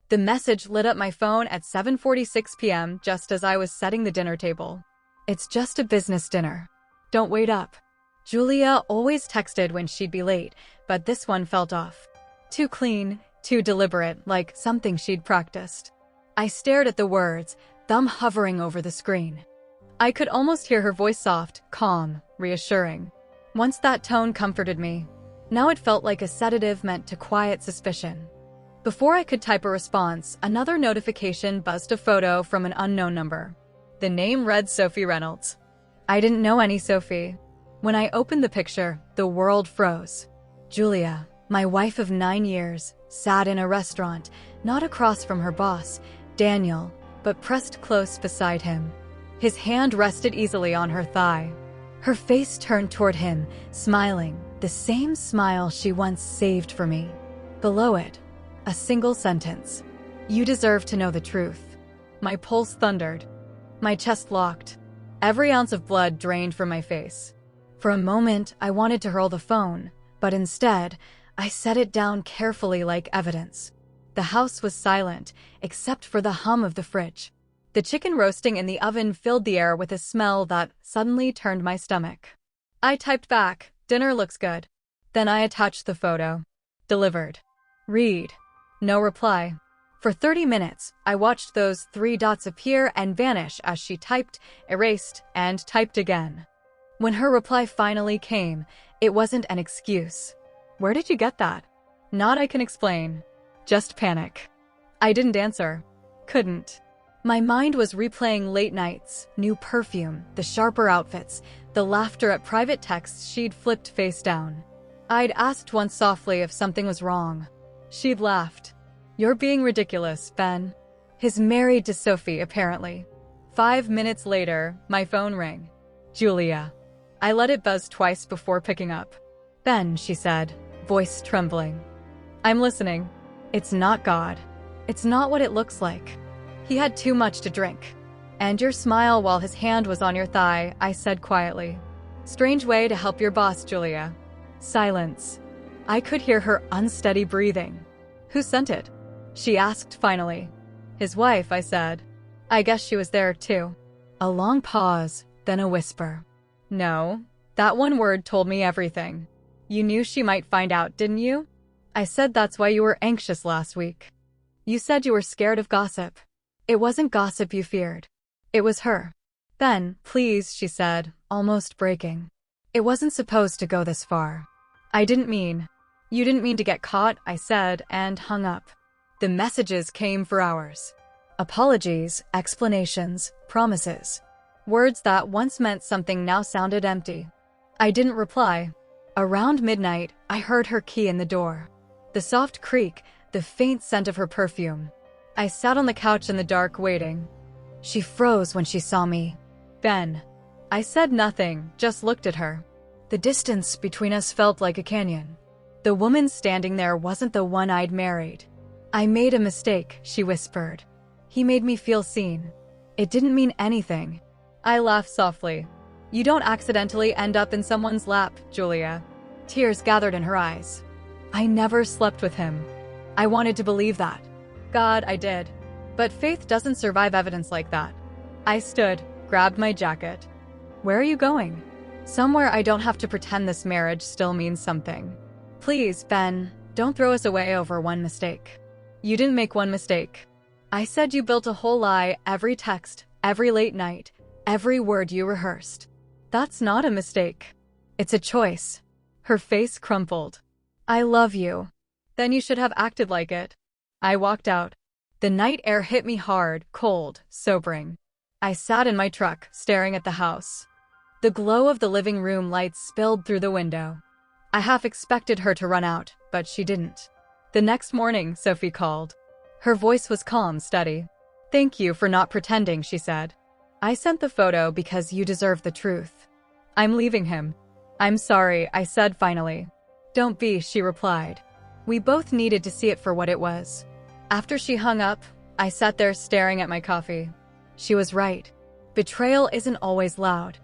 The message lit up my phone at 7:46 p.m. just as I was setting the dinner table. It's just a business dinner. Don't wait up. Julia always texted when she'd be late, but this one felt off. Too clean, too deliberate, like something she'd practiced. I stared at the words, thumb hovering over the screen. I could almost hear her voice, soft, calm, reassuring. Once that tone comforted me. Now it felt like a sedative meant to quiet suspicion. Before I could type a response, another notification buzzed, a photo from an unknown number. The name read Sophie Reynolds. I didn't know any Sophie. When I opened the picture, the world froze. Julia, my wife of 9 years, sat in a restaurant, not across from her boss, Daniel, but pressed close beside him. His hand rested easily on her thigh. Her face turned toward him, smiling, the same smile she once saved for me. Below it, a single sentence. You deserve to know the truth. My pulse thundered. My chest locked. Every ounce of blood drained from my face. For a moment, I wanted to hurl the phone, but instead, I set it down carefully like evidence. The house was silent, except for the hum of the fridge. The chicken roasting in the oven filled the air with a smell that suddenly turned my stomach. I typed back, dinner looks good. Then I attached the photo. Delivered. Read. No reply. For 30 minutes, I watched those 3 dots appear and vanish as she typed, erased, and typed again. When her reply finally came, it wasn't an excuse. Where did you get that? Not I can explain. Just panic. I didn't answer. Couldn't. My mind was replaying late nights, new perfume, the sharper outfits, the laughter at private texts she'd flipped face down. I'd asked once softly if something was wrong. She'd laughed. You're being ridiculous, Ben. He's married to Sophie, apparently. 5 minutes later, my phone rang. Julia. I let it buzz twice before picking up. Ben, she said, voice trembling. I'm listening. It's not God. It's not what it looks like. He had too much to drink. And your smile while his hand was on your thigh, I said quietly. Strange way to help your boss, Julia. Silence. I could hear her unsteady breathing. Who sent it? She asked finally. His wife, I said. I guess she was there too. A long pause, then a whisper. No, that one word told me everything. You knew she might find out, didn't you? I said that's why you were anxious last week. You said you were scared of gossip. It wasn't gossip you feared. It was her. Ben, please, she said, almost breaking. It wasn't supposed to go this far. I didn't mean. You didn't mean to get caught, I said, and hung up. The messages came for hours. Apologies, explanations, promises. Words that once meant something now sounded empty. I didn't reply. Around midnight, I heard her key in the door. The soft creak, the faint scent of her perfume. I sat on the couch in the dark, waiting. She froze when she saw me. Ben. I said nothing, just looked at her. The distance between us felt like a canyon. The woman standing there wasn't the one I'd married. I made a mistake, she whispered. He made me feel seen. It didn't mean anything. I laughed softly. You don't accidentally end up in someone's lap, Julia. Tears gathered in her eyes. I never slept with him. I wanted to believe that. God, I did. But faith doesn't survive evidence like that. I stood, grabbed my jacket. Where are you going? Somewhere I don't have to pretend this marriage still means something. Please, Ben, don't throw us away over one mistake. You didn't make one mistake. I said you built a whole lie, every text, every late night, every word you rehearsed. That's not a mistake. It's a choice. Her face crumpled. I love you. Then you should have acted like it. I walked out. The night air hit me hard, cold, sobering. I sat in my truck, staring at the house. The glow of the living room lights spilled through the window. I half expected her to run out, but she didn't. The next morning, Sophie called. Her voice was calm, steady. Thank you for not pretending, she said. I sent the photo because you deserve the truth. I'm leaving him. I'm sorry, I said finally. Don't be, she replied. We both needed to see it for what it was. After she hung up, I sat there staring at my coffee. She was right. Betrayal isn't always loud.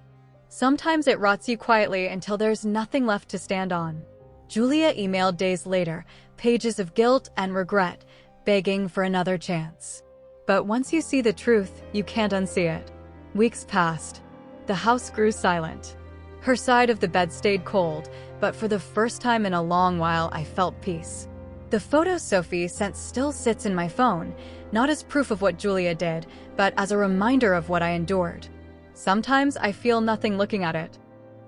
Sometimes it rots you quietly until there's nothing left to stand on. Julia emailed days later, pages of guilt and regret, begging for another chance. But once you see the truth, you can't unsee it. Weeks passed. The house grew silent. Her side of the bed stayed cold, but for the first time in a long while, I felt peace. The photo Sophie sent still sits in my phone, not as proof of what Julia did, but as a reminder of what I endured. Sometimes I feel nothing looking at it.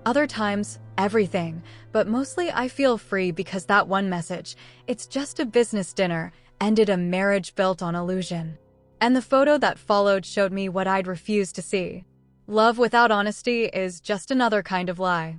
Other times, everything, but mostly I feel free because that one message, "It's just a business dinner," ended a marriage built on illusion. And the photo that followed showed me what I'd refused to see. Love without honesty is just another kind of lie.